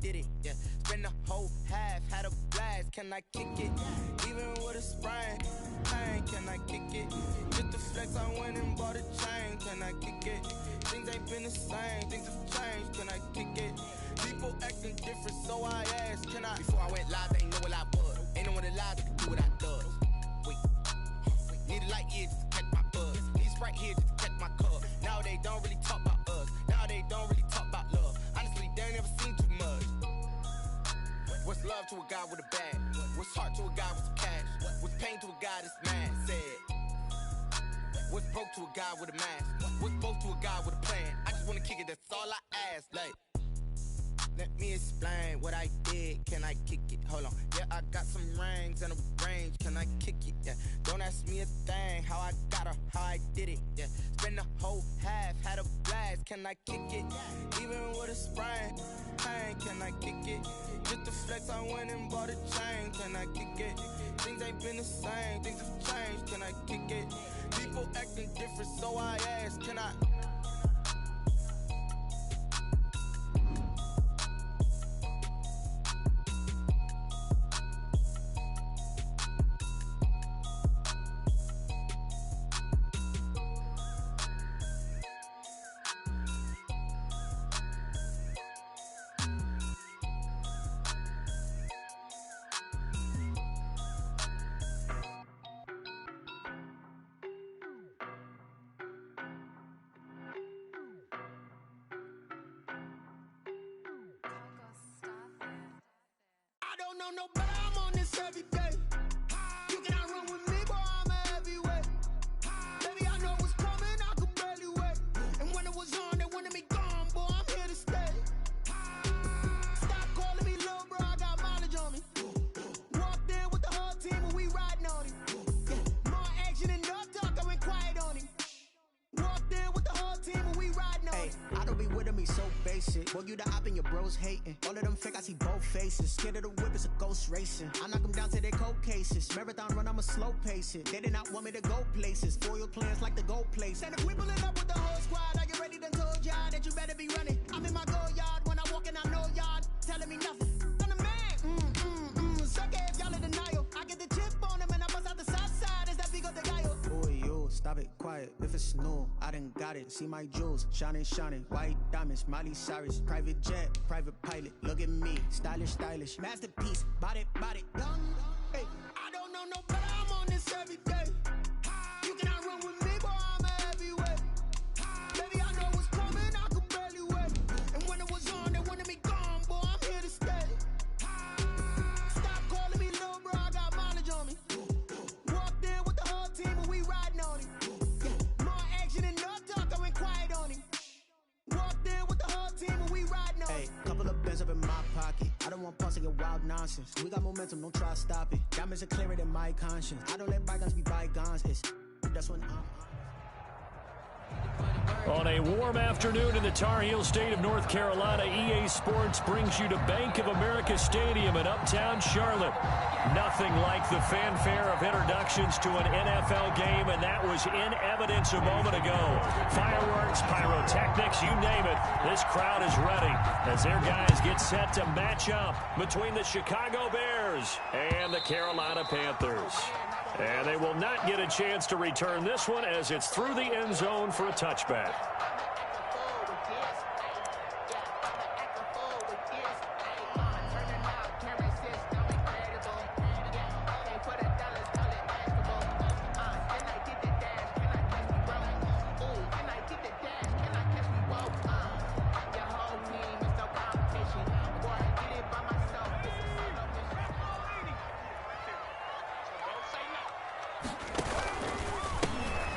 did it, yeah. Spend the whole half, had a blast, can I kick it? Even with a sprain, pain, can I kick it? Just the flex, I went and bought a chain, can I kick it? Things ain't been the same, things have changed, can I kick it? People acting different, so I asked, can I? Before I went live, they ain't know what I was. Ain't no one alive that can do what I does. Wait, need a light here just to catch my buzz. Need Sprite here just to catch my cup. Now they don't really talk about us. Now they don't really talk about love. Honestly, they ain't never seen too much. What's love to a guy with a bag? What's heart to a guy with some cash? What's pain to a guy that's mad? Said. What's broke to a guy with a mask? What's both to a guy with a plan? I just wanna kick it, that's all I ask. Like, let me explain what I did. Can I kick it? Hold on. Yeah, I got some rings and a range. Can I kick it? Yeah. Don't ask me a thing. How I got her, how I did it. Yeah. Spend the whole half, had a blast. Can I kick it? Even with a sprain, pain. Can I kick it? Just the flex, I went and bought a chain. Can I kick it? Things ain't been the same. Things have changed. Can I kick it? People acting different, so I ask. Can I? No, no, but I'm on this every day. You cannot run with me, boy, I'm a heavyweight. Baby, I know what's coming, I could barely wait. And when it was on, they wanted me gone, boy, I'm here to stay. Stop calling me little bro, I got mileage on me. Walked in with the whole team and we riding on him. Yeah. More action and no talk, I went quiet on him. Walked in with the whole team and we riding on him. I don't be with him, he's so basic. Boy, you the op and your bros hating. All of them fake, I see both faces. Scared of the whip, it's a ghost racing. I knock them down to their cold cases. Marathon run, I'ma slow pace it. They did not want me to go places. Foil plans like the go place. And if we pulling up with the whole squad, are you ready? Done told y'all that you better be running. I'm in my go yard when I walk in, I know y'all telling me nothing. I'm the man. Suck it if y'all in denial. I get the chip on him and I bust out the south side. Is that Vigo the guy? Boy, you stop it, quiet. If it's new, I done got it. See my jewels, shining, shining. White diamonds, Miley Cyrus. Private jet, private pilot. Look at me, stylish, stylish. Masterpiece, body, body, done. Hey, I don't know no better, I'm on this every day. You cannot run with me, boy, I'm a heavyweight. Baby, I know what's coming, I could barely wait. And when it was on, they wanted me gone, boy, I'm here to stay. Stop calling me little bro, I got mileage on me. Walked in with the whole team and we riding on him. Yeah. More action and no talk, I went quiet on him. Walked in with the whole team and we riding on him. Hey, couple of bins up in my pocket. I don't want pause to get wild nonsense. We got momentum, don't try to stop it. Diamonds are clearer than my conscience. I don't let bygones be bygones. That's when I'm... On a warm afternoon in the Tar Heel state of North Carolina, EA Sports brings you to Bank of America Stadium in uptown Charlotte. Nothing like the fanfare of introductions to an NFL game, and that was in evidence a moment ago. Fireworks, pyrotechnics, you name it. This crowd is ready as their guys get set to match up between the Chicago Bears and the Carolina Panthers. And they will not get a chance to return this one as it's through the end zone for a touchback.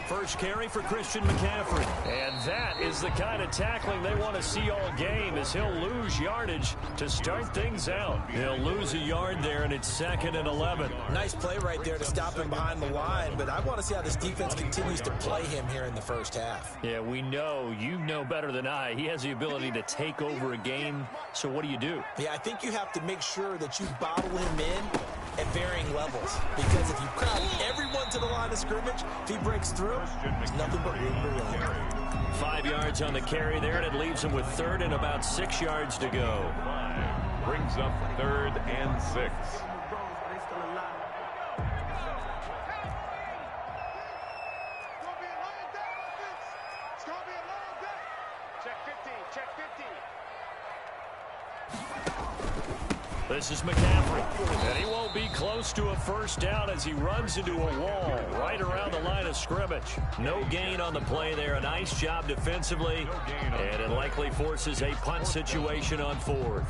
First carry for Christian McCaffrey. And that is the kind of tackling they want to see all game, as he'll lose yardage to start things out. He'll lose a yard there, and it's 2nd and 11. Nice play right there to stop him behind the line, but I want to see how this defense continues to play him here in the first half. Yeah, we know. You know better than I. He has the ability to take over a game, so what do? Yeah, I think you have to make sure that you bottle him in at varying levels, because if you crowd everyone to the line of scrimmage, if he breaks through, there's nothing but room to run. 5 yards on the carry there, and it leaves him with 3rd and about 6 yards to go. brings up 3rd and 6. This is McCaffrey, and he won't be close to a first down as he runs into a wall right around the line of scrimmage. No gain on the play there. A nice job defensively, and it likely forces a punt situation on 4th.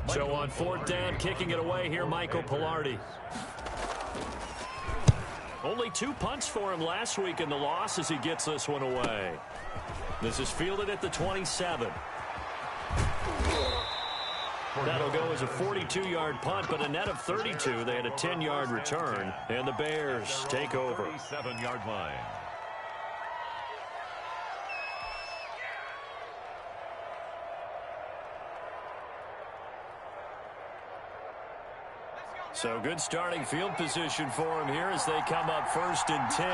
So on 4th down, kicking it away here, Michael Pilardi. Only 2 punts for him last week in the loss as he gets this one away. This is fielded at the 27. That'll go as a 42-yard punt, but a net of 32. They had a 10-yard return, and the Bears take over. 37-yard line. So good starting field position for him here as they come up 1st and 10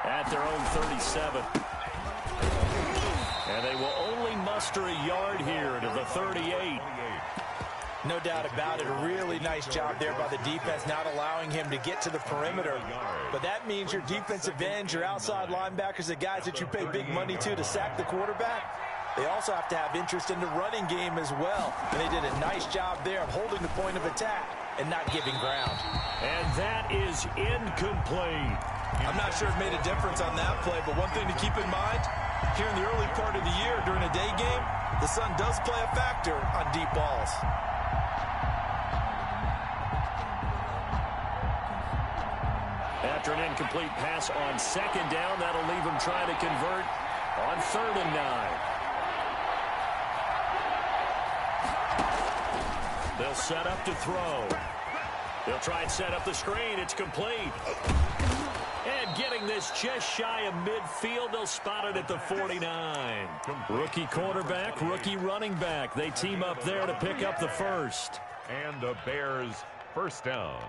at their own 37. And they will only muster a yard here to the 38. No doubt about it. A really nice job there by the defense, not allowing him to get to the perimeter. But that means your defensive ends, your outside linebackers, the guys that you pay big money to sack the quarterback, they also have to have interest in the running game as well. And they did a nice job there of holding the point of attack and not giving ground. And that is incomplete. I'm not sure it made a difference on that play, but one thing to keep in mind, here in the early part of the year during a day game, the sun does play a factor on deep balls. After an incomplete pass on 2nd down, that'll leave him trying to convert on 3rd and 9. They'll set up to throw. They'll try and set up the screen. It's complete. And getting this just shy of midfield, they'll spot it at the 49. Rookie quarterback, rookie running back. They team up there to pick up the first. And the Bears first down.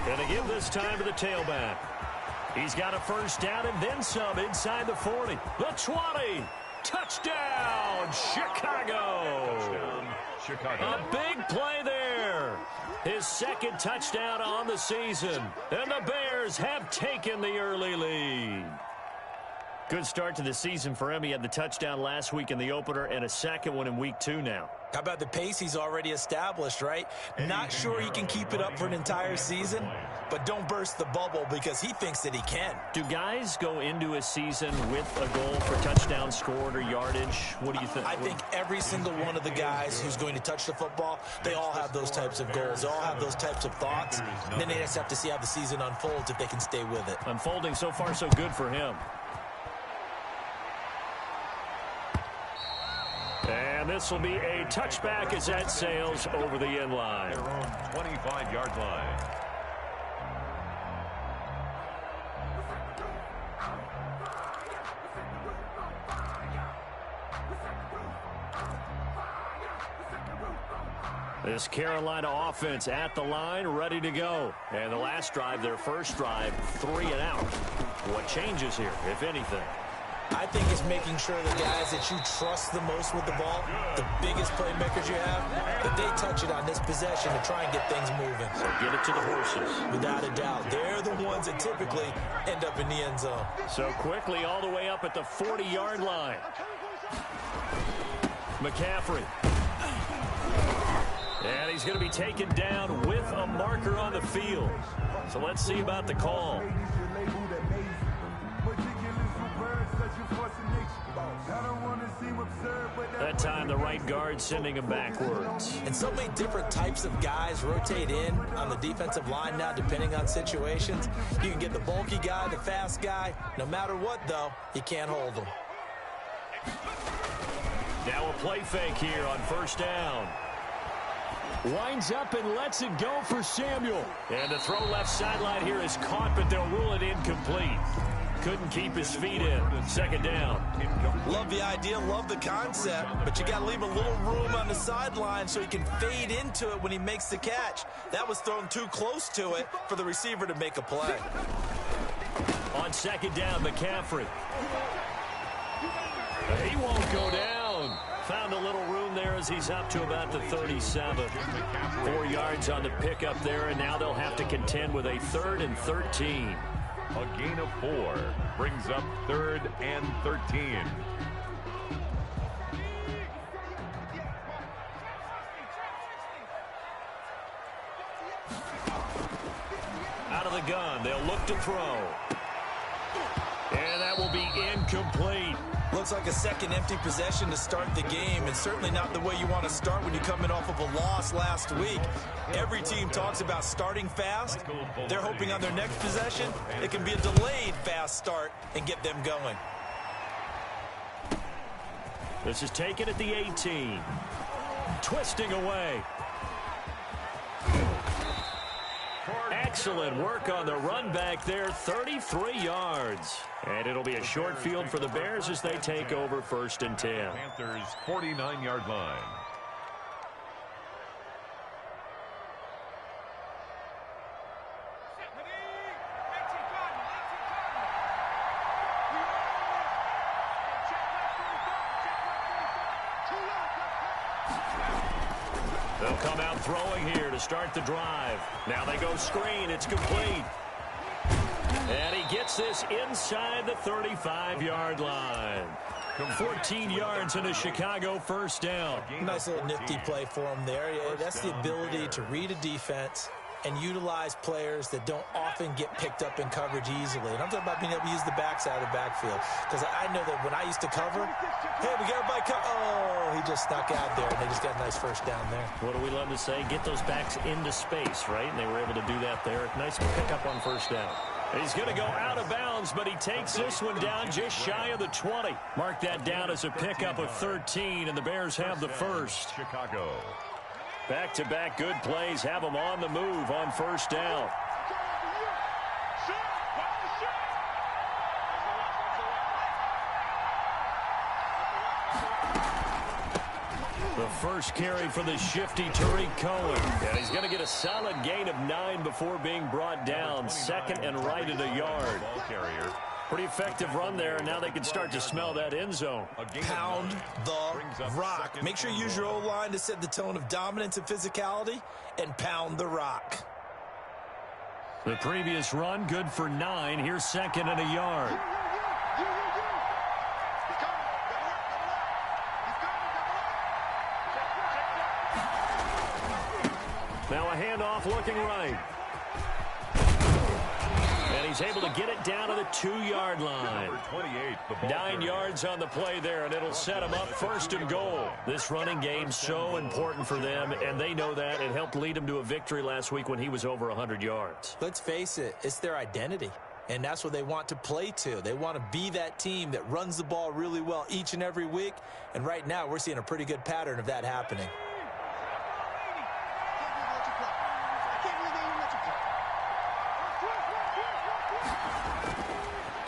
And they give this time to the tailback. He's got a first down and then some inside the 40. The 20. Touchdown, Chicago. Touchdown, Chicago. A big play there. His 2nd touchdown on the season. And the Bears have taken the early lead. Good start to the season for him. He had the touchdown last week in the opener and a 2nd one in week 2 now. How about the pace he's already established, right? Not sure he can keep it up for an entire season, but don't burst the bubble because he thinks that he can. Do guys go into a season with a goal for touchdown scored or yardage? What do you think? I think every single one of the guys who's going to touch the football, they all have those types of goals. They all have those types of thoughts. And then they just have to see how the season unfolds if they can stay with it. Unfolding so far so good for him. And this will be a touchback as that sails over the end line. Their own 25-yard line. This Carolina offense at the line, ready to go. And the last drive, their first drive, 3 and out. What changes here, if anything? I think it's making sure the guys that you trust the most with the ball, the biggest playmakers you have, that they touch it on this possession to try and get things moving. So get it to the horses. Without a doubt. They're the ones that typically end up in the end zone. So quickly all the way up at the 40-yard line. McCaffrey. And he's going to be taken down with a marker on the field. So let's see about the call. That time the right guard sending him backwards. And so many different types of guys rotate in on the defensive line now depending on situations. You can get the bulky guy, the fast guy. No matter what, though, you can't hold them. Now a play fake here on first down. Winds up and lets it go for Samuel. And the throw left sideline here is caught, but they'll rule it incomplete. couldn't keep his feet in. Second down. Love the idea, love the concept, but you got to leave a little room on the sideline so he can fade into it when he makes the catch. That was thrown too close to it for the receiver to make a play. On second down, McCaffrey. He won't go down. Found a little room there as he's up to about the 37. 4 yards on the pickup there, and now they'll have to contend with a 3rd and 13. A gain of 4 brings up 3rd and 13. Out of the gun, they'll look to throw. And that will be incomplete. Looks like a second empty possession to start the game, and certainly not the way you want to start when you're coming off of a loss last week. Every team talks about starting fast. They're hoping on their next possession it can be a delayed fast start and get them going. This is taken at the 18. Twisting away. Excellent work on the run back there, 33 yards. And it'll be a short field for the Bears as they take over 1st and 10. Panthers 49-yard line. They'll come out throwing here to start the drive. Now they go screen. It's complete. And he gets this inside the 35-yard line. 14 yards and a Chicago 1st down. Nice little nifty play for him there. Yeah, that's the ability to read a defense and utilize players that don't often get picked up in coverage easily. And I'm talking about being able to use the backside of the backfield. Because I know that when I used to cover, hey, we got everybody oh, he just snuck out there, and they just got a nice 1st down there. What do we love to say? Get those backs into space, right? And they were able to do that there. Nice pickup on 1st down. He's going to go out of bounds, but he takes this one down just shy of the 20. Mark that down as a pickup of 13, and the Bears have the 1st. Chicago. Back-to-back good plays have them on the move on 1st down. The first carry for the shifty Tariq Cohen. And he's going to get a solid gain of 9 before being brought down. 2nd and right at a yard. Pretty effective run there, and now they can start to smell that end zone. Pound the rock. Make sure you use your O-line to set the tone of dominance and physicality, and pound the rock. The previous run, good for 9. Here's 2nd and a yard. Now a handoff looking right. And he's able to get it down to the 2-yard line. 9 yards on the play there, and it'll set him up 1st and goal. This running game's so important for them, and they know that. It helped lead them to a victory last week when he was over 100 yards. Let's face it, it's their identity. And that's what they want to play to. They want to be that team that runs the ball really well each and every week. And right now, we're seeing a pretty good pattern of that happening.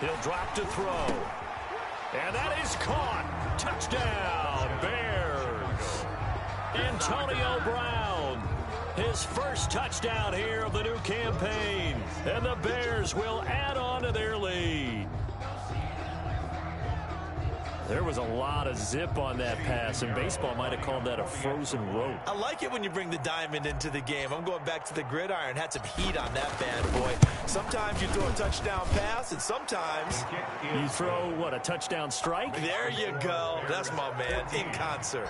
He'll drop to throw. And that is caught. Touchdown, Bears. Antonio Brown. His first touchdown here of the new campaign. And the Bears will add on to their lead. There was a lot of zip on that pass, and baseball might have called that a frozen rope. I like it when you bring the diamond into the game. I'm going back to the gridiron. Had some heat on that bad boy. Sometimes you throw a touchdown pass, and sometimes you throw, what, a touchdown strike? There you go. That's my man, in concert.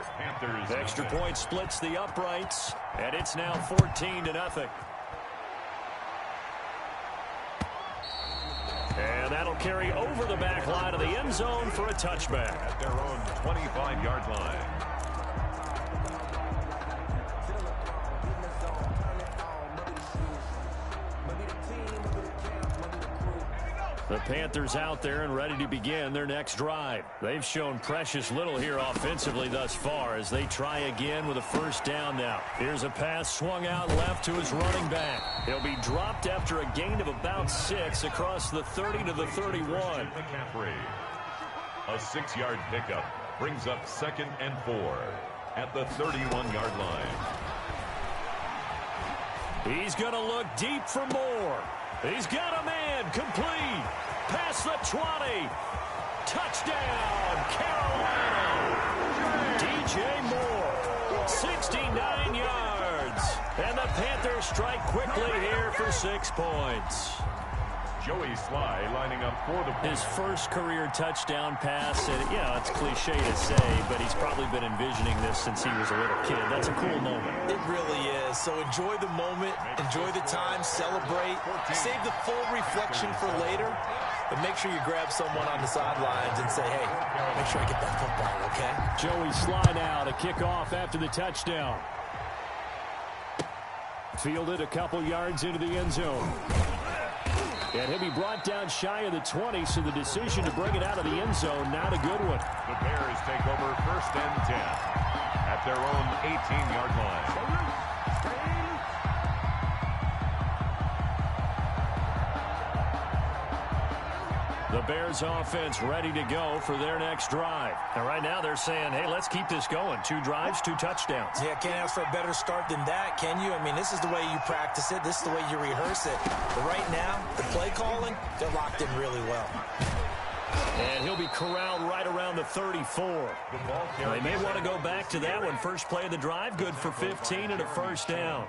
The extra point splits the uprights, and it's now 14-0. And that'll carry over the back line of the end zone for a touchback. At their own 25-yard line. The Panthers out there and ready to begin their next drive. They've shown precious little here offensively thus far as they try again with a first down now. Here's a pass swung out left to his running back. He'll be dropped after a gain of about 6 across the 30 to the 31. McCaffrey. A 6-yard pickup brings up 2nd and 4 at the 31-yard line. He's going to look deep for more. He's got a man complete. Past the 20. Touchdown, Carolina. DJ Moore, 69 yards. And the Panthers strike quickly here for 6 points. Joey Sly lining up for the his first career touchdown pass. And, yeah, it's cliche to say, but he's probably been envisioning this since he was a little kid. That's a cool moment. It really is. So enjoy the moment, enjoy the time, celebrate, save the full reflection for later, but make sure you grab someone on the sidelines and say, hey, make sure I get that football, okay? Joey Sly now to kick off after the touchdown. Fielded a couple yards into the end zone. And he'll be brought down shy of the 20, so the decision to bring it out of the end zone, not a good one. The Bears take over 1st and 10 at their own 18-yard line. The Bears offense ready to go for their next drive. And right now they're saying, hey, let's keep this going. 2 drives, 2 touchdowns. Yeah, can't ask for a better start than that, can you? I mean, this is the way you practice it. This is the way you rehearse it. But right now, the play calling, they're locked in really well. And he'll be corralled right around the 34. They may want to go back to that one. First play of the drive, good for 15 and a first down.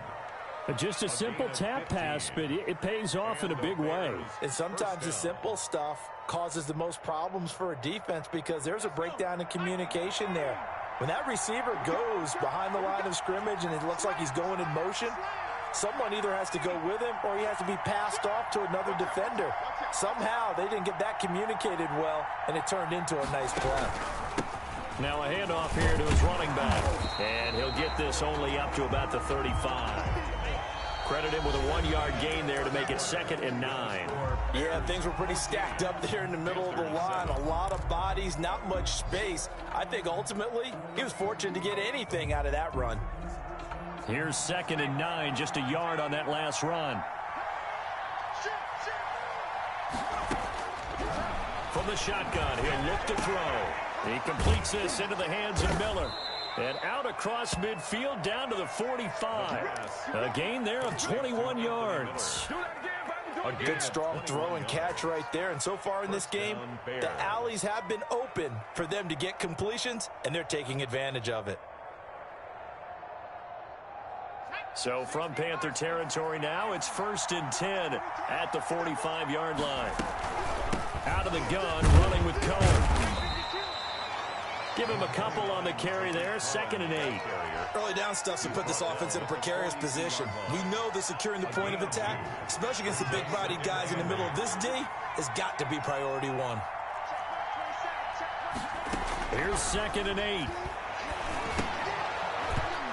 Just a simple tap pass, but it pays off in a big way. And sometimes the simple stuff causes the most problems for a defense because there's a breakdown in communication there. When that receiver goes behind the line of scrimmage and it looks like he's going in motion, someone either has to go with him or he has to be passed off to another defender. Somehow they didn't get that communicated well, and it turned into a nice play. Now a handoff here to his running back. And he'll get this only up to about the 35. Credit him with a 1-yard gain there to make it 2nd and 9. Yeah, things were pretty stacked up there in the middle of the line. A lot of bodies, not much space. I think ultimately he was fortunate to get anything out of that run. Here's 2nd and 9, just a yard on that last run. From the shotgun, he'll look to throw. He completes this into the hands of Miller. And out across midfield down to the 45. A gain there of 21 yards. A good strong throw and catch right there. And so far in this game, the alleys have been open for them to get completions, and they're taking advantage of it. So from Panther territory now, it's 1st and 10 at the 45-yard line. Out of the gun, running with Cohen. Give him a couple on the carry there, 2nd and 8. Early down stuff to put this offense in a precarious position. We know that securing the point of attack, especially against the big-bodied guys in the middle of this D, has got to be priority 1. Here's 2nd and 8.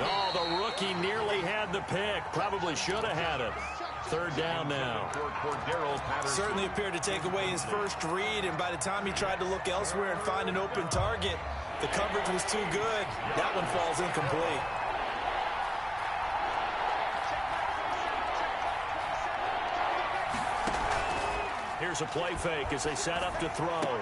Oh, the rookie nearly had the pick. Probably should have had it. 3rd down now. Certainly appeared to take away his first read, and by the time he tried to look elsewhere and find an open target, the coverage was too good. That one falls incomplete. Here's a play fake as they set up to throw.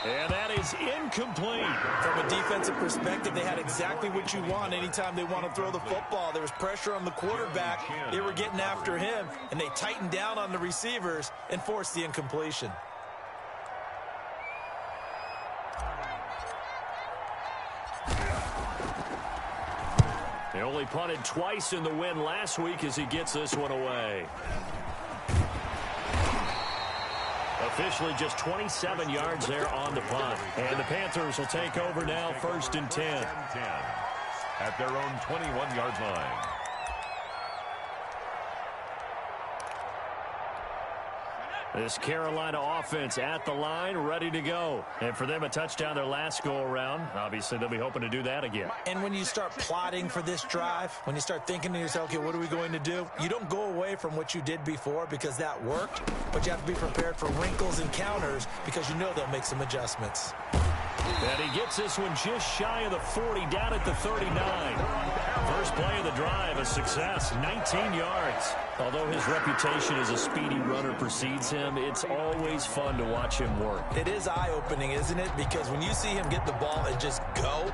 And that is incomplete. From a defensive perspective, they had exactly what you want anytime they want to throw the football. There was pressure on the quarterback. They were getting after him, and they tightened down on the receivers and forced the incompletion. They only punted twice in the win last week as he gets this one away. Officially just 27 yards there on the punt. And the Panthers will take over now, 1st and 10. At their own 21-yard line. This Carolina offense at the line, ready to go. And for them, a touchdown their last go-around. Obviously, they'll be hoping to do that again. And when you start plotting for this drive, when you start thinking to yourself, okay, what are we going to do? You don't go away from what you did before because that worked, but you have to be prepared for wrinkles and counters because you know they'll make some adjustments. And he gets this one just shy of the 40, down at the 39. First play of the drive, a success, 19 yards. Although his reputation as a speedy runner precedes him, it's always fun to watch him work. It is eye-opening, isn't it? Because when you see him get the ball and just go,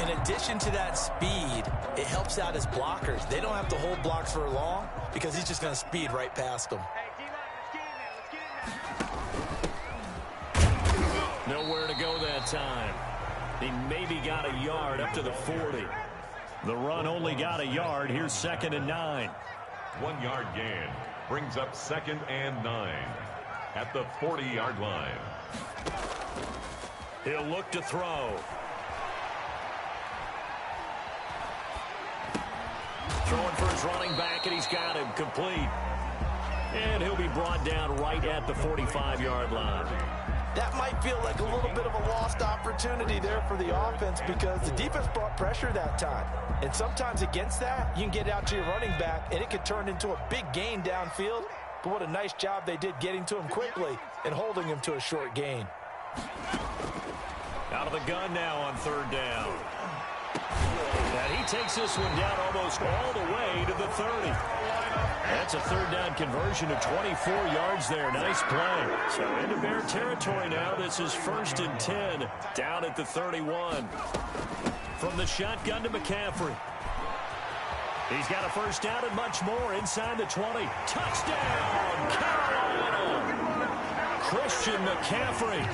in addition to that speed, it helps out his blockers. They don't have to hold blocks for long because he's just going to speed right past them. Nowhere to go that time. He maybe got a yard up to the 40. The run only got a yard. Here's 2nd and 9. 1 yard gain brings up 2nd and 9 at the 40-yard line. He'll look to throw. Throwing for his running back, and he's got him complete. And he'll be brought down right at the 45-yard line. That might feel like a little bit of a lost opportunity there for the offense because the defense brought pressure that time. And sometimes against that, you can get out to your running back, and it could turn into a big gain downfield. But what a nice job they did getting to him quickly and holding him to a short gain. Out of the gun now on 3rd down. And he takes this one down almost all the way to the 30. That's a 3rd down conversion of 24 yards there. Nice play. So into Bear territory now. This is 1st and 10 down at the 31. From the shotgun to McCaffrey. He's got a 1st down and much more inside the 20. Touchdown, Carolina! Christian McCaffrey,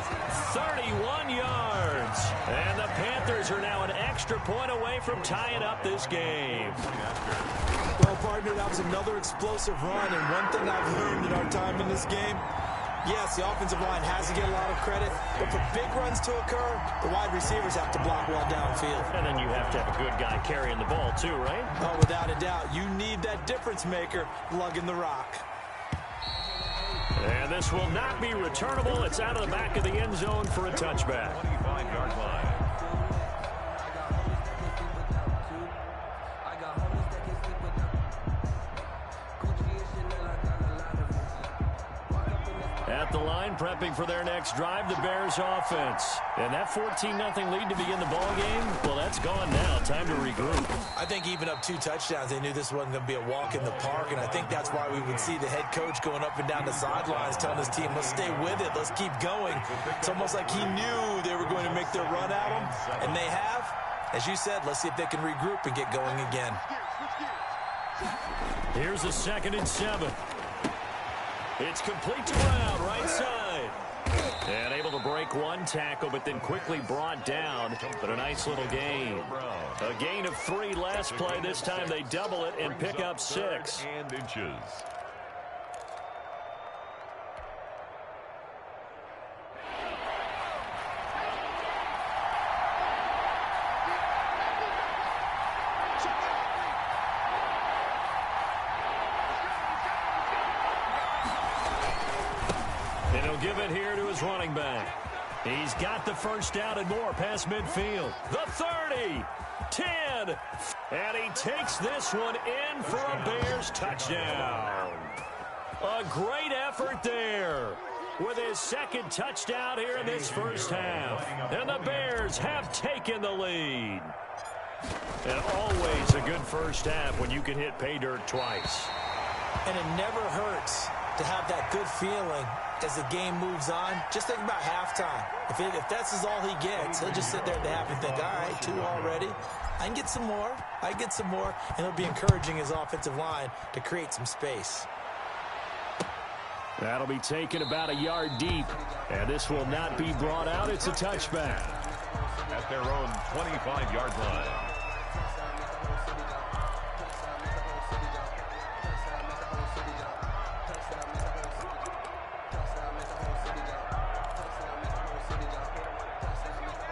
31 yards. And the Panthers are now an extra point away from tying up this game. Well, partner, that was another explosive run, and one thing I've learned in our time in this game, yes, the offensive line has to get a lot of credit, but for big runs to occur, the wide receivers have to block well downfield. And then you have to have a good guy carrying the ball too, right? Oh, without a doubt. You need that difference maker lugging the rock. And this will not be returnable. It's out of the back of the end zone for a touchback. 25-yard line. At the line, prepping for their next drive, the Bears offense. And that 14-0 lead to begin the ball game, well, that's gone now. Time to regroup. I think even up 2 touchdowns, they knew this wasn't going to be a walk in the park, and I think that's why we would see the head coach going up and down the sidelines telling his team, let's stay with it, let's keep going. It's almost like he knew they were going to make their run at him, and they have. As you said, let's see if they can regroup and get going again. Here's a 2nd and 7. It's complete to Brown, right side. And able to break one tackle, but then quickly brought down. But a nice little gain. A gain of 3 last play. This time they double it and pick up 6. And inches. And he'll give it here to his running back. He's got the 1st down and more past midfield. The 30, 10, and he takes this one in for a Bears touchdown. A great effort there with his 2nd touchdown here in this 1st half. And the Bears have taken the lead. And always a good 1st half when you can hit pay dirt twice. And it never hurts to have that good feeling as the game moves on. Just think about halftime. If that's all he gets, he'll just sit there at the half and think, all right, 2 already. I can get some more. I can get some more. And he'll be encouraging his offensive line to create some space. That'll be taken about a yard deep. And this will not be brought out. It's a touchback. At their own 25-yard line.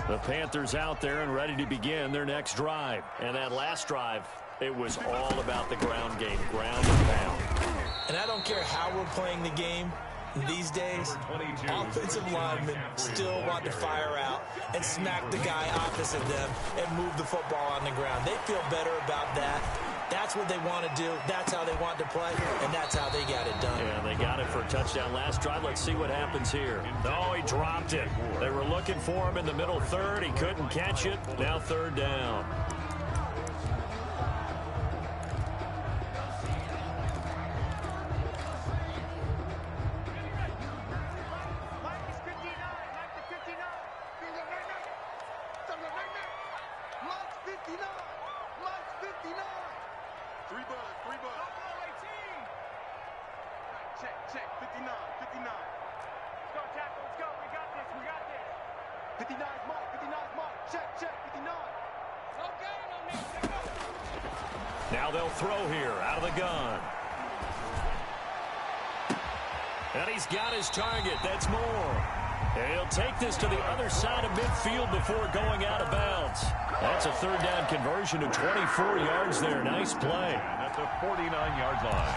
The Panthers out there and ready to begin their next drive. And that last drive, it was all about the ground game, ground and pound. And I don't care how we're playing the game. These days, offensive linemen still want to fire out and smack the guy opposite them and move the football on the ground. They feel better about that. That's what they want to do. That's how they want to play, and that's how they got it done. Yeah, they got it for a touchdown last drive. Let's see what happens here. Oh, he dropped it. They were looking for him in the middle third. He couldn't catch it. Now third down. Now they'll throw here out of the gun. And he's got his target. That's Moore. And he'll take this to the other side of midfield before going out of bounds. That's a third down conversion to 24 yards there. Nice play. At the 49-yard line.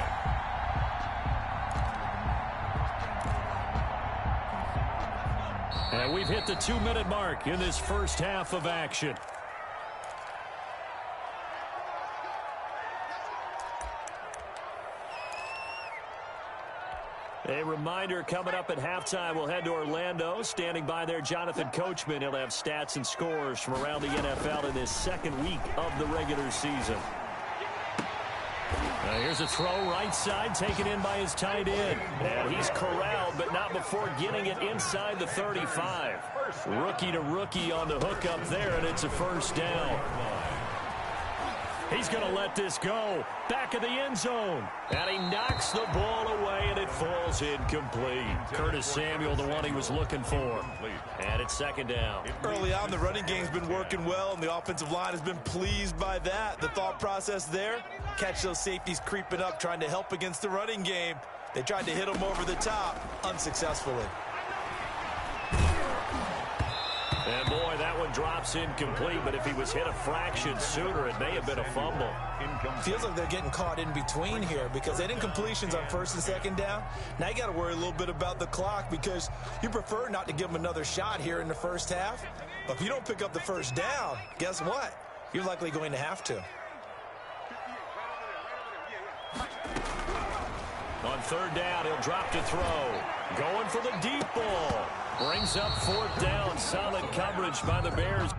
And we've hit the 2-minute mark in this first half of action. A reminder, coming up at halftime, we'll head to Orlando. Standing by there, Jonathan Coachman. He'll have stats and scores from around the NFL in this second week of the regular season. Here's a throw right side, taken in by his tight end. And he's corralled, but not before getting it inside the 35. Rookie to rookie on the hook up there, and it's a first down. He's going to let this go. Back of the end zone. And he knocks the ball away, and it falls incomplete. Curtis Samuel, the one he was looking for. And it's second down. Early on, the running game's been working well, and the offensive line has been pleased by that. The thought process there, catch those safeties creeping up, trying to help against the running game. They tried to hit him over the top, unsuccessfully. And boy, that one drops incomplete, but if he was hit a fraction sooner, it may have been a fumble. Feels like they're getting caught in between here because they didn't incompletions on first and second down. Now you got to worry a little bit about the clock because you prefer not to give them another shot here in the first half. But if you don't pick up the first down, guess what? You're likely going to have to. On third down, he'll drop to throw. Going for the deep ball. Brings up fourth down. Solid coverage by the Bears.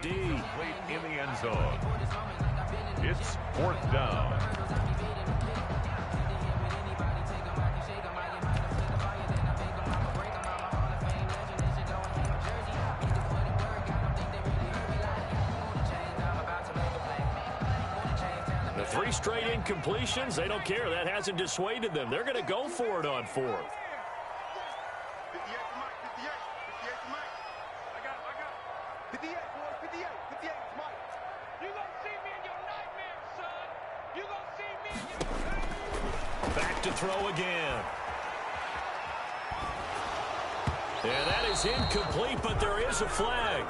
Late in the end zone. It's fourth down. The three straight incompletions, they don't care. That hasn't dissuaded them. They're going to go for it on fourth. Back to throw again. And that is incomplete, but there is a flag.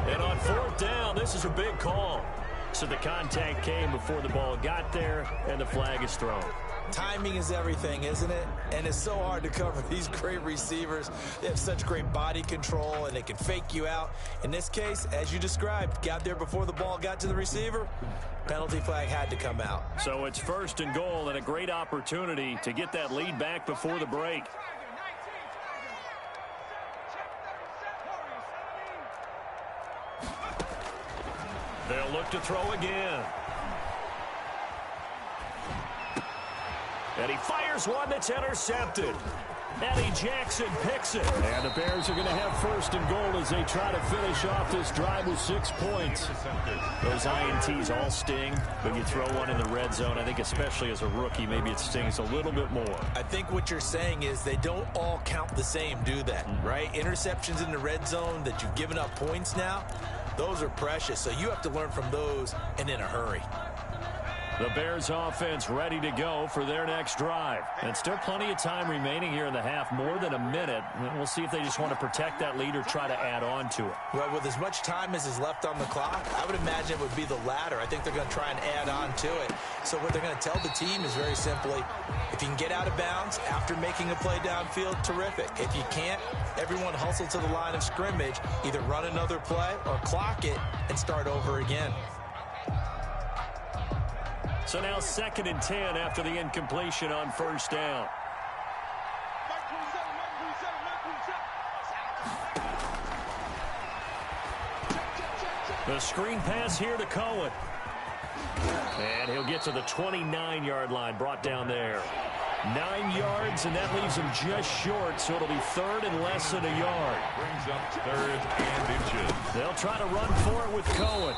And on fourth down, this is a big call. So the contact came before the ball got there, and the flag is thrown. Timing is everything, isn't it? And it's so hard to cover these great receivers. They have such great body control, and they can fake you out. In this case, as you described, got there before the ball got to the receiver. Penalty flag had to come out. So it's 1st and goal, and a great opportunity to get that lead back before the break. They'll look to throw again. And he fires one that's intercepted. Eddie Jackson picks it. And the Bears are going to have 1st and goal as they try to finish off this drive with 6 points. Those INTs all sting, but you throw one in the red zone. I think especially as a rookie, maybe it stings a little bit more. I think what you're saying is they don't all count the same, do that, right? Interceptions in the red zone that you've given up points now, those are precious. So you have to learn from those and in a hurry. The Bears offense ready to go for their next drive. And still plenty of time remaining here in the half, more than a minute. We'll see if they just want to protect that lead or try to add on to it. Well, with as much time as is left on the clock, I would imagine it would be the latter. I think they're going to try and add on to it. So what they're going to tell the team is very simply, if you can get out of bounds after making a play downfield, terrific. If you can't, everyone hustle to the line of scrimmage, either run another play or clock it and start over again. So now 2nd and 10 after the incompletion on 1st down. The screen pass here to Cohen. And he'll get to the 29-yard line, brought down there. 9 yards, and that leaves him just short, so it'll be 3rd and less than a yard. Brings up 3rd and inches. They'll try to run for it with Cohen.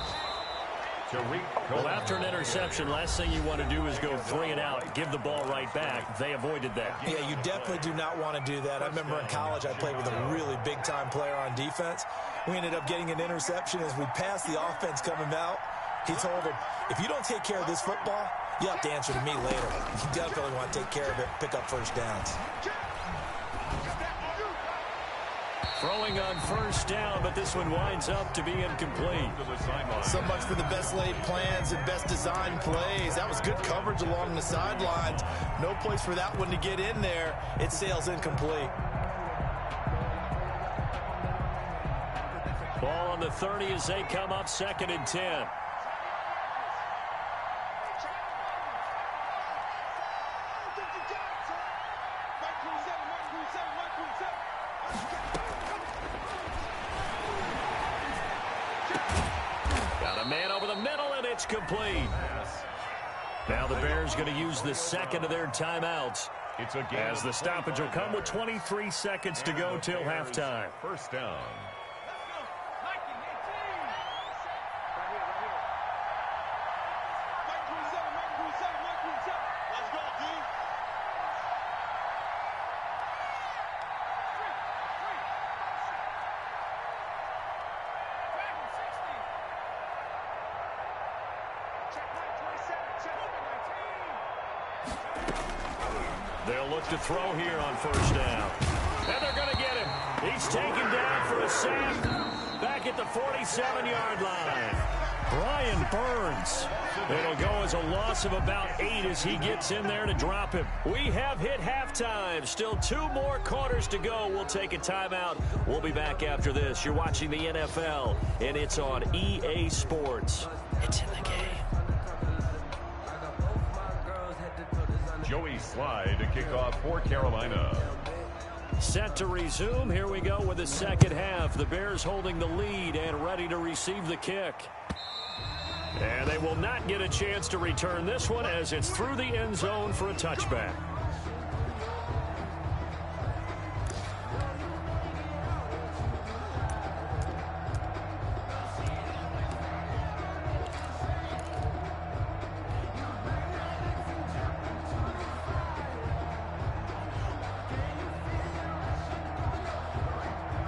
Well, after an interception, last thing you want to do is go 3 and out, give the ball right back. They avoided that. Yeah, you definitely do not want to do that. I remember in college I played with a really big-time player on defense. We ended up getting an interception as we passed the offense coming out. He told him, if you don't take care of this football, you have to answer to me later. You definitely want to take care of it, pick up 1st downs. Throwing on 1st down, but this one winds up to be incomplete. So much for the best laid plans and best designed plays. That was good coverage along the sidelines. No place for that one to get in there. It sails incomplete. Ball on the 30 as they come up 2nd and 10. Complete. Now the Bears going to use the 2nd of their timeouts. As the stoppage will come with 23 seconds to go till halftime. 1st down. They'll look to throw here on 1st down. And they're going to get him. He's taken down for a sack back at the 47-yard line. Brian Burns. It'll go as a loss of about 8 as he gets in there to drop him. We have hit halftime. Still 2 more quarters to go. We'll take a timeout. We'll be back after this. You're watching the NFL, and it's on EA Sports. It's in the game. Joey Slye to kick off for Carolina. Set to resume. Here we go with the 2nd half. The Bears holding the lead and ready to receive the kick. And they will not get a chance to return this one as it's through the end zone for a touchback.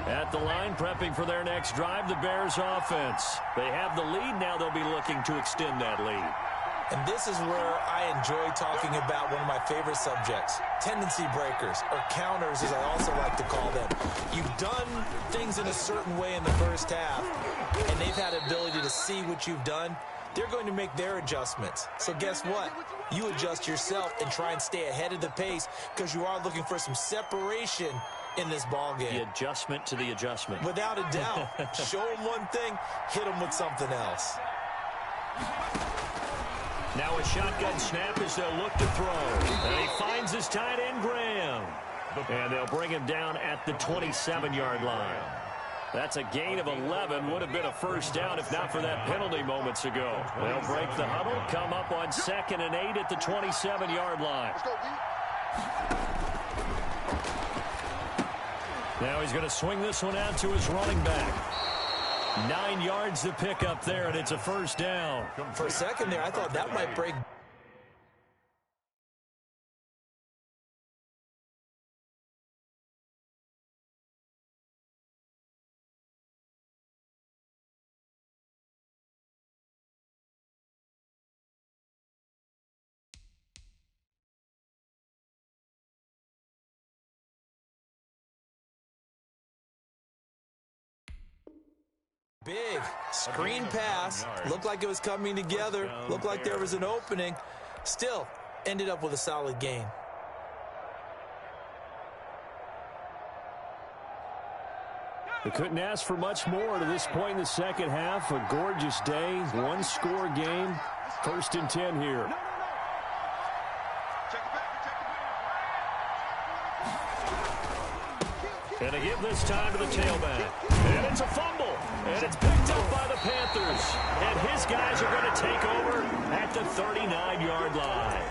At the line, prepping for their next drive, the Bears offense. They have the lead. Now they'll be looking to extend that lead. And this is where I enjoy talking about one of my favorite subjects, tendency breakers, or counters as I also like to call them. You've done things in a certain way in the first half, and they've had ability to see what you've done they're going to make their adjustments. So guess what? You adjust yourself and try and stay ahead of the pace because you are looking for some separation in this ball game. The adjustment to the adjustment. Without a doubt. Show them one thing, hit them with something else. Now a shotgun snap as they'll look to throw. And he finds his tight end, Graham. And they'll bring him down at the 27-yard line. That's a gain of 11. Would have been a first down if not for that penalty moments ago. They'll break the huddle, come up on 2nd and 8 at the 27-yard line. Now he's going to swing this one out to his running back. 9 yards to pick up there, and it's a first down. For a second there, I thought that might break. Big screen pass. Looked like it was coming together. Looked like there was an opening. Still ended up with a solid gain. They couldn't ask for much more to this point in the second half. A gorgeous day, one-score game. 1st and 10 here. And they give this time to the tailback. And it's a fumble. And it's picked up by the Panthers. And his guys are going to take over at the 39-yard line.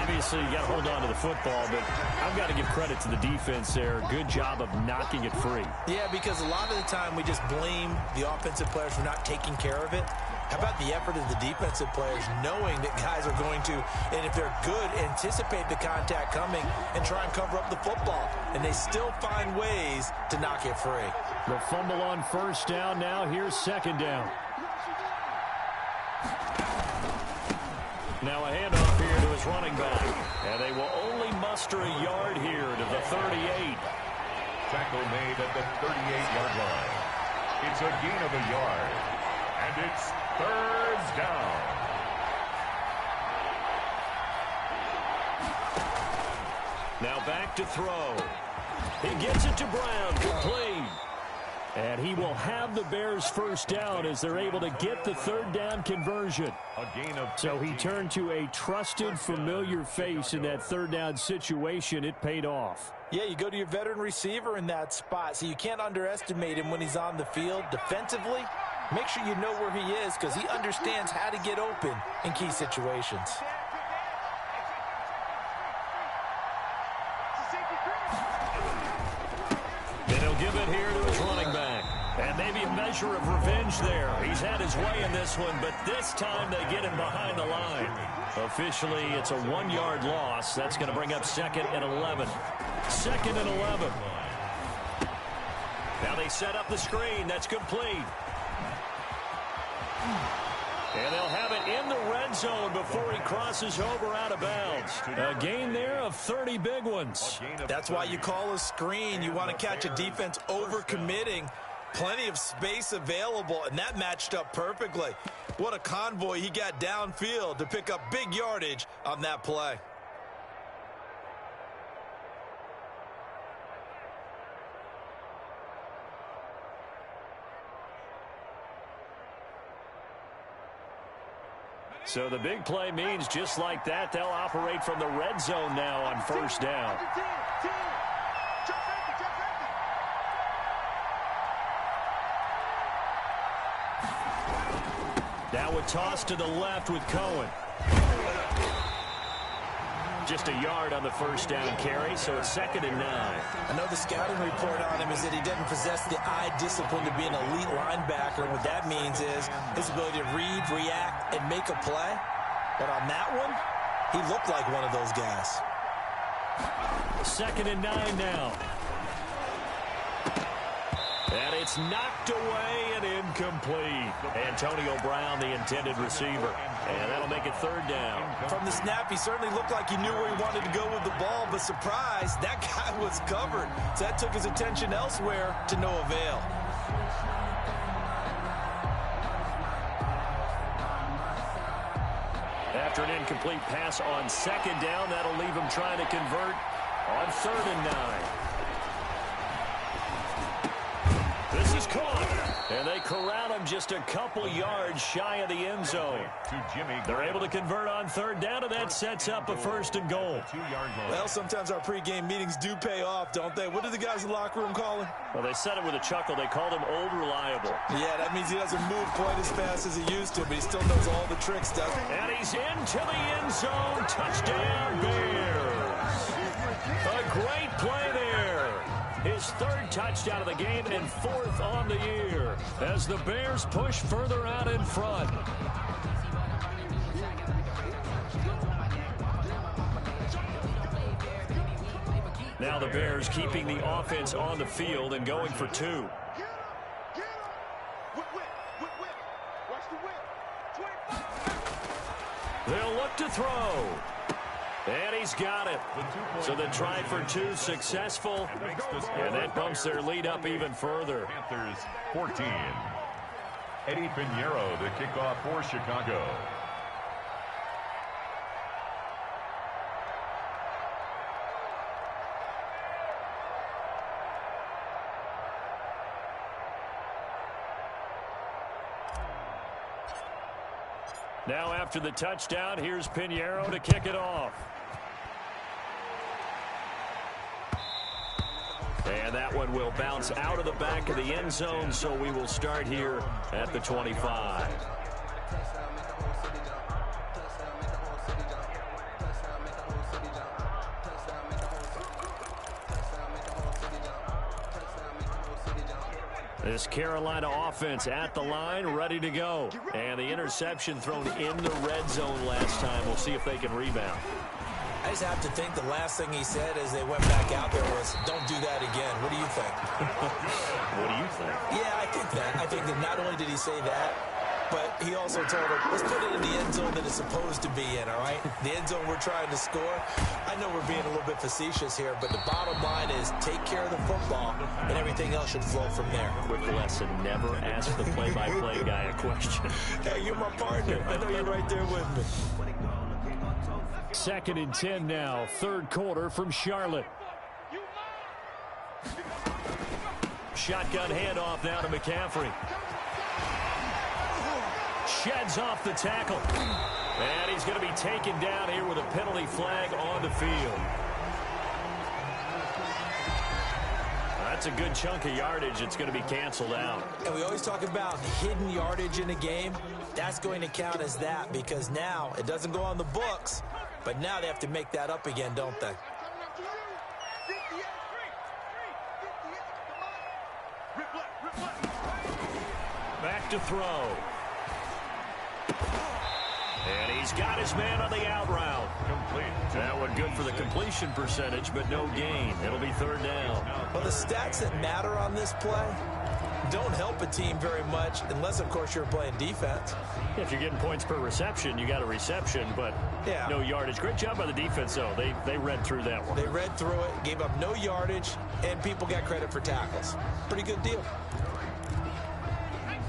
Obviously, you got to hold on to the football, but I've got to give credit to the defense there. Good job of knocking it free. Yeah, because a lot of the time we just blame the offensive players for not taking care of it. How about the effort of the defensive players knowing that guys are going to, and if they're good, anticipate the contact coming and try and cover up the football. And they still find ways to knock it free. The fumble on first down. Now here's 2nd down. Now a handoff here to his running back. And they will only muster a yard here to the 38. Tackle made at the 38-yard line. It's a gain of a yard. And it's 3rd down. Now back to throw. He gets it to Brown. Complete. And he will have the Bears first down as they're able to get the 3rd down conversion. A gain of 15. So he turned to a trusted, familiar face in that 3rd down situation. It paid off. Yeah, you go to your veteran receiver in that spot, so you can't underestimate him when he's on the field. Defensively, make sure you know where he is because he understands how to get open in key situations. And he'll give it here to his running back. And maybe a measure of revenge there. He's had his way in this one, but this time they get him behind the line. Officially, it's a 1-yard loss. That's going to bring up 2nd and 11. 2nd and 11. Now they set up the screen. That's complete. And they'll have it in the red zone before he crosses over out of bounds. A gain there of 30 big ones. That's why you call a screen. You want to catch a defense overcommitting. Plenty of space available, and that matched up perfectly. What a convoy he got downfield to pick up big yardage on that play. So the big play means just like that, they'll operate from the red zone now on first down. Now a toss to the left with Cohen. Just a yard on the first down carry, so it's 2nd and 9. I know the scouting report on him is that he doesn't possess the eye discipline to be an elite linebacker. And what that means is his ability to read, react, and make a play. But on that one, he looked like one of those guys. 2nd and 9 now. And it's knocked away and incomplete. Antonio Brown, the intended receiver. And that'll make it 3rd down. From the snap, he certainly looked like he knew where he wanted to go with the ball, but surprise, that guy was covered. So that took his attention elsewhere to no avail. After an incomplete pass on second down, that'll leave him trying to convert on 3rd and 9. This is caught. And they corral him just a couple yards shy of the end zone. They're able to convert on 3rd down, and that sets up a 1st and goal. Well, sometimes our pregame meetings do pay off, don't they? What do the guys in the locker room call him? Well, they said it with a chuckle. They called him Old Reliable. Yeah, that means he doesn't move quite as fast as he used to, but he still knows all the tricks, doesn't he? And he's into the end zone. Touchdown, Bears. A great play there. His 3rd touchdown of the game and 4th on the year as the Bears push further out in front. Now the Bears keeping the offense on the field and going for 2. They'll look to throw. And he's got it. So the try for 2 successful. And that bumps their lead up even further. Panthers 14. Eddie Pinheiro, the kickoff for Chicago. Now after the touchdown, here's Pinheiro to kick it off. And that one will bounce out of the back of the end zone, so we will start here at the 25. This Carolina offense at the line, ready to go. And the interception thrown in the red zone last time. We'll see if they can rebound. I just have to think the last thing he said as they went back out there was, don't do that again. What do you think? What do you think? Yeah, I think that. I think that not only did he say that, but he also told him, let's put it in the end zone that it's supposed to be in, all right? The end zone we're trying to score. I know we're being a little bit facetious here, but the bottom line is take care of the football, and everything else should flow from there. Quick lesson, never ask the play-by-play guy a question. Hey, you're my partner. I know you're right there with me. 2nd and 10 now, 3rd quarter from Charlotte. Shotgun handoff now to McCaffrey. Sheds off the tackle. And he's going to be taken down here with a penalty flag on the field. That's a good chunk of yardage. It's going to be canceled out. And we always talk about hidden yardage in a game. That's going to count as that because now it doesn't go on the books, but now they have to make that up again, don't they? Back to throw. And he's got his man on the out route. Complete. That one good for the completion percentage, but no gain. It'll be 3rd down. Well, the stats that matter on this play don't help a team very much unless, of course, you're playing defense. If you're getting points per reception, you got a reception, but no yardage. Great job by the defense, though. They read through that one. They read through it, gave up no yardage, and people got credit for tackles. Pretty good deal.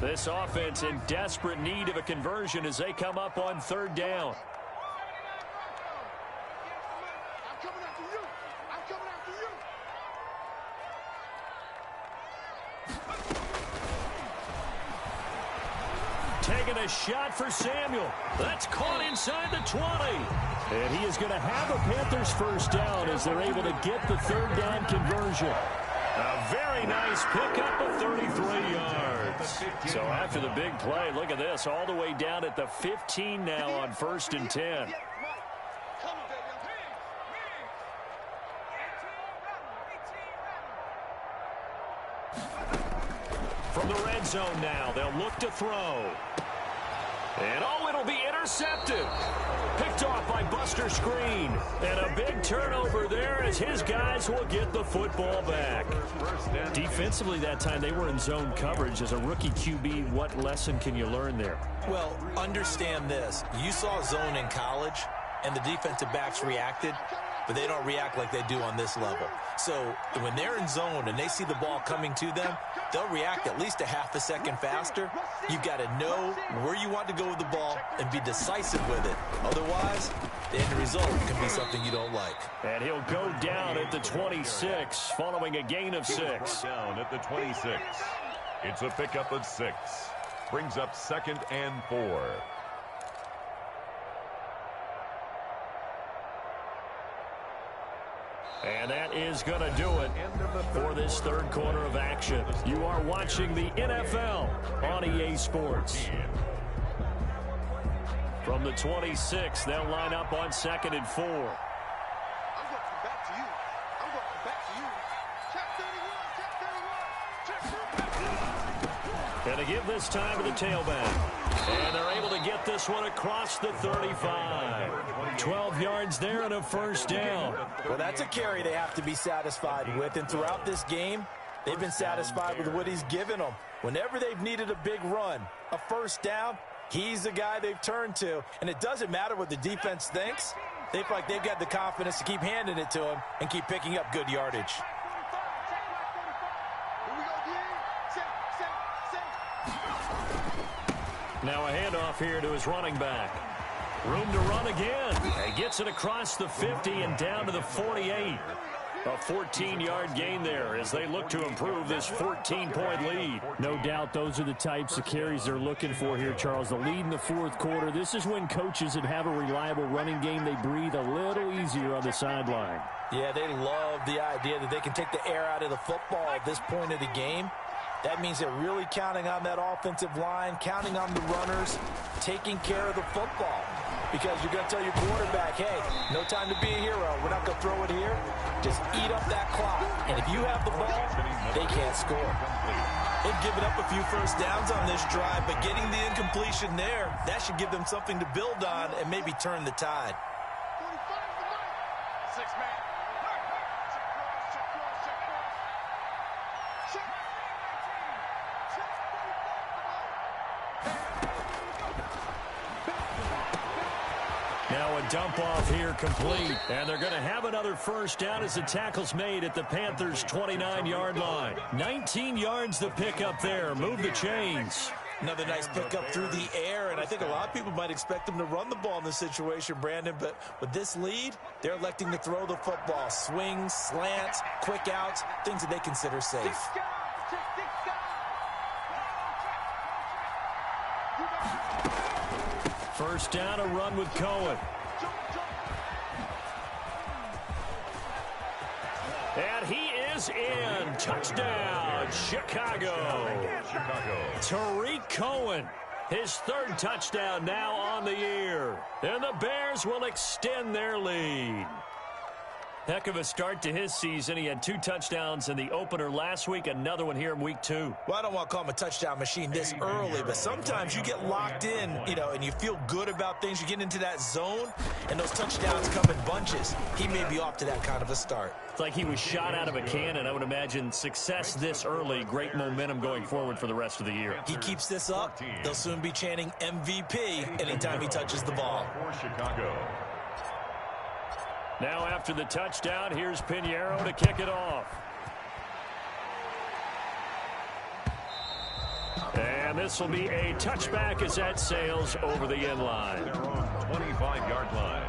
This offense in desperate need of a conversion as they come up on 3rd down. Taking a shot for Samuel. That's caught inside the 20. And he is going to have a Panthers 1st down as they're able to get the 3rd down conversion. A very nice pickup of 33 yards. So after the big play, look at this, all the way down at the 15 now on 1st and 10. From the red zone now, they'll look to throw. And it'll be intercepted. Picked off by Buster Screen. And a big turnover there as his guys will get the football back. Defensively that time, they were in zone coverage. As a rookie QB, what lesson can you learn there? Well, understand this. You saw zone in college, and the defensive backs reacted. but they don't react like they do on this level. So when they're in zone and they see the ball coming to them, they'll react at least a half a second faster. You've got to know where you want to go with the ball and be decisive with it. Otherwise, the end result can be something you don't like. And he'll go down at the 26 following a gain of 6. Down at the 26. It's a pickup of 6. Brings up 2nd and 4. And that is going to do it for this third quarter of action. You are watching the NFL on EA Sports. From the 26, they'll line up on 2nd and 4. I'm going to come back to you. I'm going to come back to you. Check 31. Check 31. And to give this time to the tailback. And they're able to get this one across the 35. 12 yards there and a first down. Well, that's a carry they have to be satisfied with. And throughout this game, they've been satisfied with what he's given them. Whenever they've needed a big run, a first down, he's the guy they've turned to. And it doesn't matter what the defense thinks. They feel like they've got the confidence to keep handing it to him and keep picking up good yardage. Now a handoff here to his running back. Room to run again. He gets it across the 50 and down to the 48. A 14-yard gain there as they look to improve this 14-point lead. No doubt those are the types of carries they're looking for here, Charles. The lead in the fourth quarter. This is when coaches that have a reliable running game, they breathe a little easier on the sideline. Yeah, they love the idea that they can take the air out of the football at this point of the game. That means they're really counting on that offensive line, counting on the runners, taking care of the football. Because you're going to tell your quarterback, hey, no time to be a hero. We're not going to throw it here. Just eat up that clock. And if you have the ball, they can't score. They've given up a few first downs on this drive, but getting the incompletion there, that should give them something to build on and maybe turn the tide. 6-man. Now a dump off here complete. And they're going to have another first down as the tackle's made at the Panthers' 29-yard line. 19 yards the pickup there. Move the chains. Another nice pickup through the air, and I think a lot of people might expect them to run the ball in this situation, Brandon, but with this lead, they're electing to throw the football. Swings, slants, quick outs, things that they consider safe. First down, a run with Cohen. And he is in. Touchdown, Chicago. Tariq Cohen, his third touchdown now on the year. And the Bears will extend their lead. Heck of a start to his season. He had 2 touchdowns in the opener last week, another one here in week 2. Well, I don't want to call him a touchdown machine this early, but sometimes you get locked in, and you feel good about things. You get into that zone, and those touchdowns come in bunches. He may be off to that kind of a start. It's like he was shot out of a cannon. I would imagine success this early, great momentum going forward for the rest of the year. He keeps this up, they'll soon be chanting MVP anytime he touches the ball. For Chicago. Now after the touchdown, here's Pinheiro to kick it off. And this will be a touchback as that sails over the end line. They're on 25-yard line.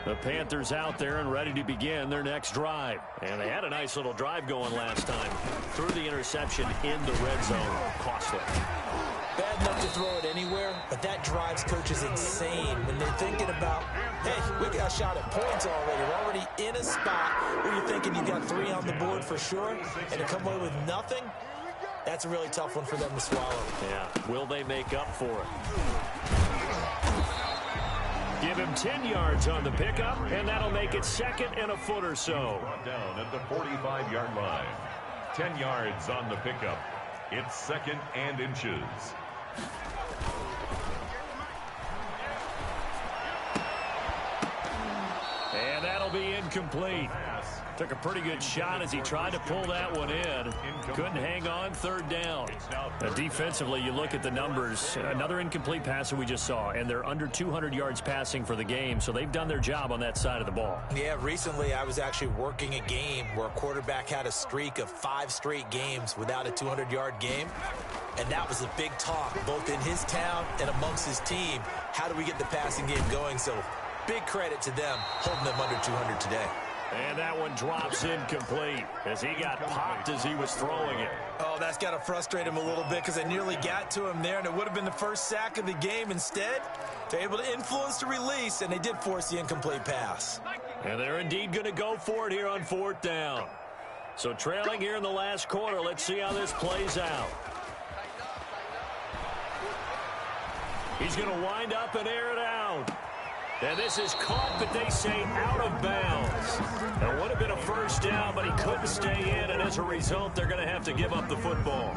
The Panthers out there and ready to begin their next drive. And they had a nice little drive going last time. Threw the interception in the red zone. Costly. Bad enough to throw it anywhere, but that drives coaches insane when they're thinking about, hey, we got a shot at points already. We're already in a spot where you're thinking you got 3 on the board for sure, and to come away with nothing, that's a really tough one for them to swallow. Yeah, will they make up for it? Give him 10 yards on the pickup, and that'll make it 2nd and a foot or so. Brought down at the 45-yard line. 10 yards on the pickup. It's 2nd and inches. And that'll be incomplete. Took a pretty good shot as he tried to pull that one in. Couldn't hang on, third down. Defensively, you look at the numbers. Another incomplete pass that we just saw, and they're under 200 yards passing for the game, so they've done their job on that side of the ball. Yeah, recently I was actually working a game where a quarterback had a streak of 5 straight games without a 200-yard game, and that was a big talk, both in his town and amongst his team. How do we get the passing game going? So big credit to them holding them under 200 today. And that one drops incomplete as he got popped as he was throwing it. Oh, that's got to frustrate him a little bit because I nearly got to him there, and it would have been the first sack of the game. Instead, they're able to influence the release, and they did force the incomplete pass. And they're indeed going to go for it here on fourth down. So trailing here in the last quarter, let's see how this plays out. He's going to wind up and air it out. And this is caught, but they say out of bounds. It would have been a first down, but he couldn't stay in, and as a result, they're going to have to give up the football.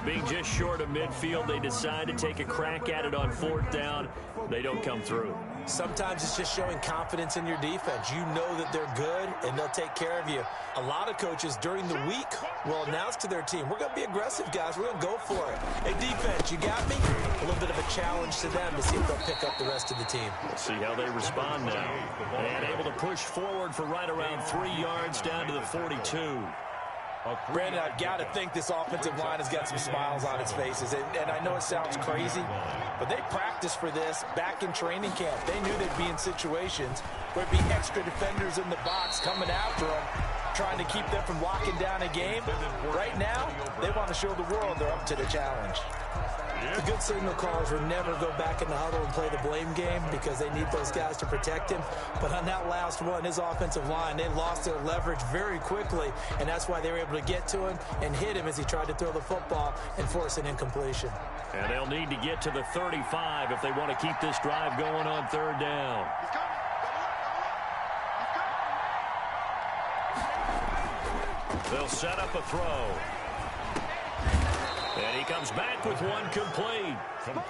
Being just short of midfield, they decide to take a crack at it on fourth down. They don't come through. Sometimes it's just showing confidence in your defense. You know that they're good, and they'll take care of you. A lot of coaches during the week will announce to their team, we're going to be aggressive, guys. We're going to go for it. Hey, defense, you got me? A little bit of a challenge to them to see if they'll pick up the rest of the team. We'll see how they respond now. And able to push forward for right around 3 yards down to the 42. Brandon, I've got to think this offensive line has got some smiles on its faces. And I know it sounds crazy, but they practiced for this back in training camp. They knew they'd be in situations where it'd be extra defenders in the box coming after them, trying to keep them from locking down a game. Right now, they want to show the world they're up to the challenge. The good signal callers will never go back in the huddle and play the blame game because they need those guys to protect him. But on that last one, his offensive line, they lost their leverage very quickly, and that's why they were able to get to him and hit him as he tried to throw the football and force an incompletion. And they'll need to get to the 35 if they want to keep this drive going on third down. They'll set up a throw. And he comes back with one complete.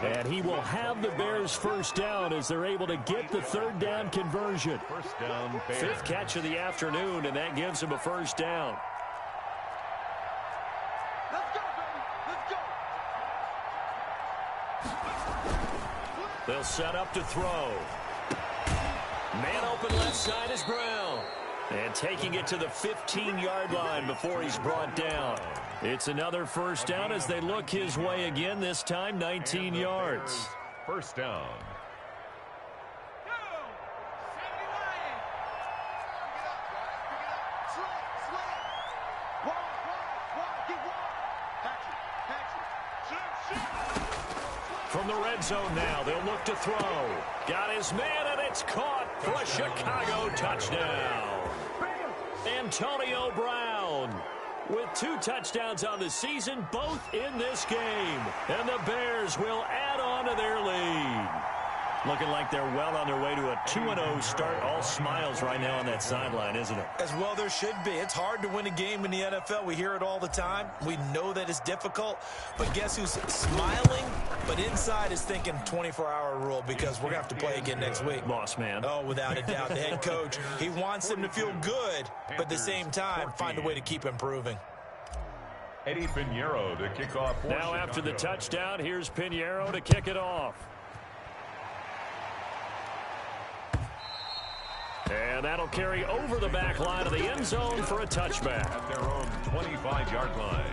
And he will have the Bears first down as they're able to get the third down conversion. First down, Bears. Fifth catch of the afternoon, and that gives him a first down. Let's go, baby. Let's go. They'll set up to throw. Man open left side is Brown. And taking it to the 15-yard line before he's brought down. It's another first down as they look his way again, this time 19 yards. First down. From the red zone now, they'll look to throw. Got his man, and it's caught for a Chicago touchdown. Antonio Brown with 2 touchdowns on the season, both in this game. And the Bears will add on to their lead. Looking like they're well on their way to a 2-0 start. All smiles right now on that sideline, isn't it? As well there should be. It's hard to win a game in the NFL. We hear it all the time. We know that it's difficult. But guess who's smiling? But inside is thinking 24-hour rule because we're going to have to play again next week. Boss man. Oh, without a doubt. The head coach, he wants them to feel good, but at the same time, find a way to keep improving. Eddie Pinheiro to kick off for Now Chicago. after the touchdown, here's Pinheiro to kick it off. And that'll carry over the back line of the end zone for a touchback. At their own 25-yard line.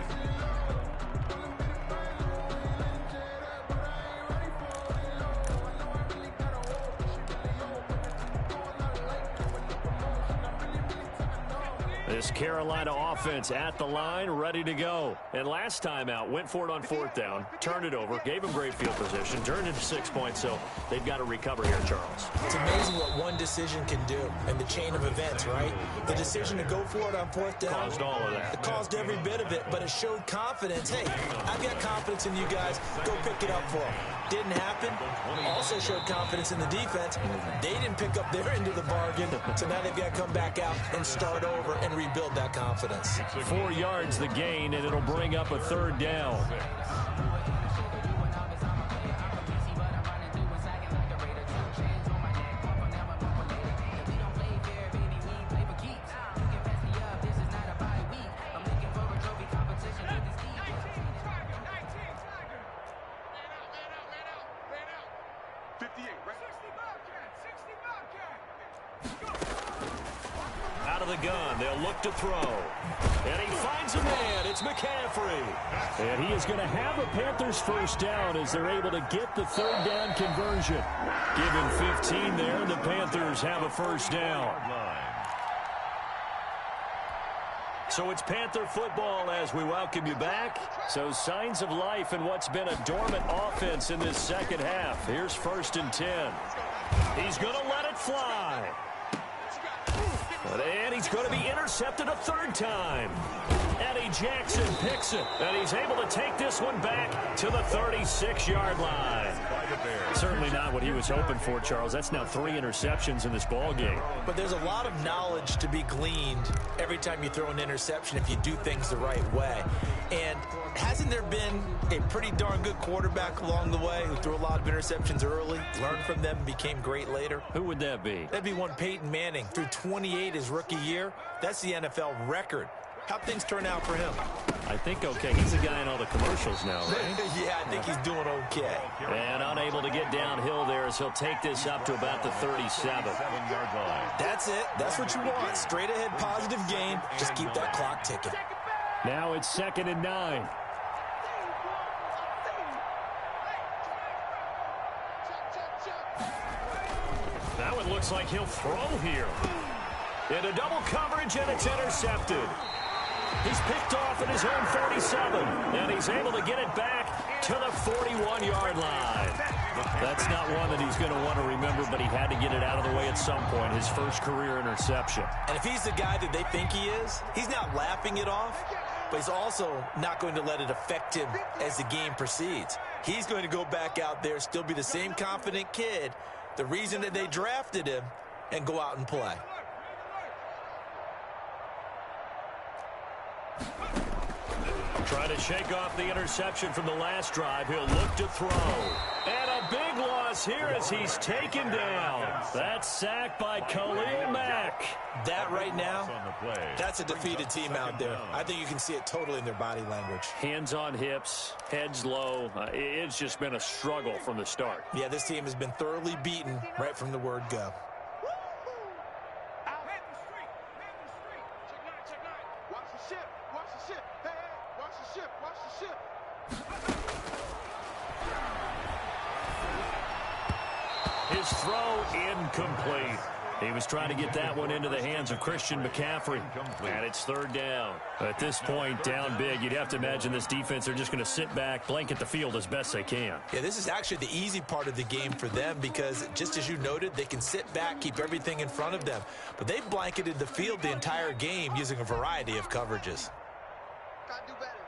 This Carolina offense at the line, ready to go. And last time out, went for it on fourth down, turned it over, gave them great field position, turned it to 6 points, so they've got to recover here, Charles. It's amazing what one decision can do in the chain of events, right? The decision to go for it on fourth down. Caused all of that. It caused every bit of it, but it showed confidence. Hey, I've got confidence in you guys. Go pick it up for them. Didn't happen. Also showed confidence in the defense. They didn't pick up their end of the bargain, so now they've got to come back out and start over and rebuild that confidence. 4 yards the gain, and it'll bring up a third down. Out of the gun, they'll look to throw. And he finds a man. It's McCaffrey. And he is going to have a Panthers first down as they're able to get the third down conversion. Give him 15 there, and the Panthers have a first down. So it's Panther football as we welcome you back. So signs of life in what's been a dormant offense in this second half. Here's 1st and 10. He's going to let it fly. And he's going to be intercepted a third time. Eddie Jackson picks it. And he's able to take this one back to the 36-yard line. Certainly not what he was hoping for, Charles. That's now 3 interceptions in this ball game. But there's a lot of knowledge to be gleaned every time you throw an interception if you do things the right way. And hasn't there been a pretty darn good quarterback along the way who threw a lot of interceptions early, learned from them, became great later? Who would that be? That'd be one Peyton Manning. Threw 28 his rookie year. That's the NFL record. How'd things turn out for him? I think okay. He's a guy in all the commercials now, right? Yeah, I think he's doing okay. And unable to get downhill there as he'll take this up to about the 37. That's it. That's what you want. Straight ahead positive gain. Just keep that clock ticking. Now it's 2nd and 9. Now it looks like he'll throw here. Into double coverage, and it's intercepted. He's picked off at his own 47, and he's able to get it back to the 41-yard line. That's not one that he's going to want to remember, but he had to get it out of the way at some point, his first career interception. And if he's the guy that they think he is, he's not laughing it off, but he's also not going to let it affect him as the game proceeds. He's going to go back out there, still be the same confident kid, the reason that they drafted him, and go out and play. Trying to shake off the interception from the last drive. He'll look to throw. And a big loss here as he's taken down. That's sacked by Khalil Mack. That right now, that's a defeated team out there. I think you can see it totally in their body language. Hands on hips, heads low. It's just been a struggle from the start. Yeah, this team has been thoroughly beaten right from the word go. His throw incomplete. He was trying to get that one into the hands of Christian McCaffrey. And it's 3rd down. At this point, down big, you'd have to imagine this defense, they're just going to sit back, blanket the field as best they can. Yeah, this is actually the easy part of the game for them because, just as you noted, they can sit back, keep everything in front of them. But they've blanketed the field the entire game using a variety of coverages. Gotta do better.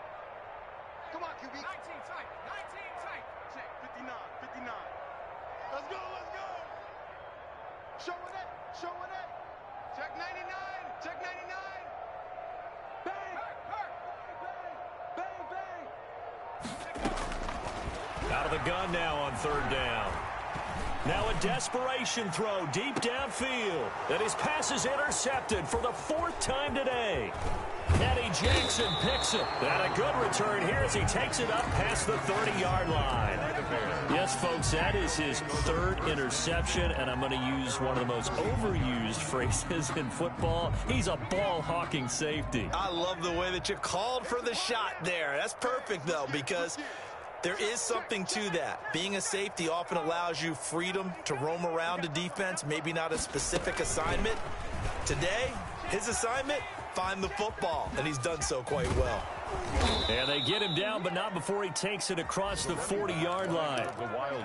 Come on, QB. 19 tight. 19 tight. Check. 59. 59. Let's go. Let's go. Showing it. Showing it. Check 99. Check 99. Bang. Bang. Bang. Bang. Out of the gun now on 3rd down. Now a desperation throw deep downfield. And his pass is intercepted for the 4th time today. Eddie Jackson picks it. And a good return here as he takes it up past the 30-yard line. Yes, folks, that is his 3rd interception, and I'm going to use one of the most overused phrases in football. He's a ball-hawking safety. I love the way that you called for the shot there. That's perfect, though, because there is something to that. Being a safety often allows you freedom to roam around a defense, maybe not a specific assignment. Today, his assignment, find the football, and he's done so quite well. And they get him down, but not before he takes it across the 40-yard line.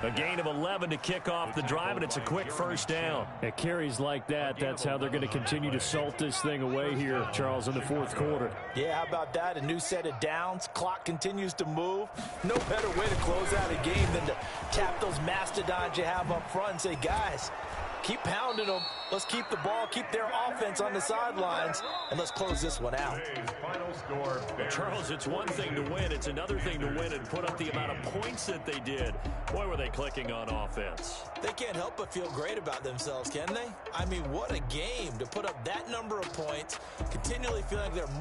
A gain of 11 to kick off the drive, and it's a quick first down. At carries like that, that's how they're going to continue to salt this thing away here, Charles, in the 4th quarter. Yeah, how about that? A new set of downs. Clock continues to move. No better way to close out a game than to tap those mastodons you have up front and say, guys, keep pounding them. Let's keep the ball, keep their offense on the sidelines, and let's close this one out. Well, Charles, it's one thing to win. It's another thing to win and put up the amount of points that they did. Boy, were they clicking on offense. They can't help but feel great about themselves, can they? I mean, what a game to put up that number of points, continually feeling like they're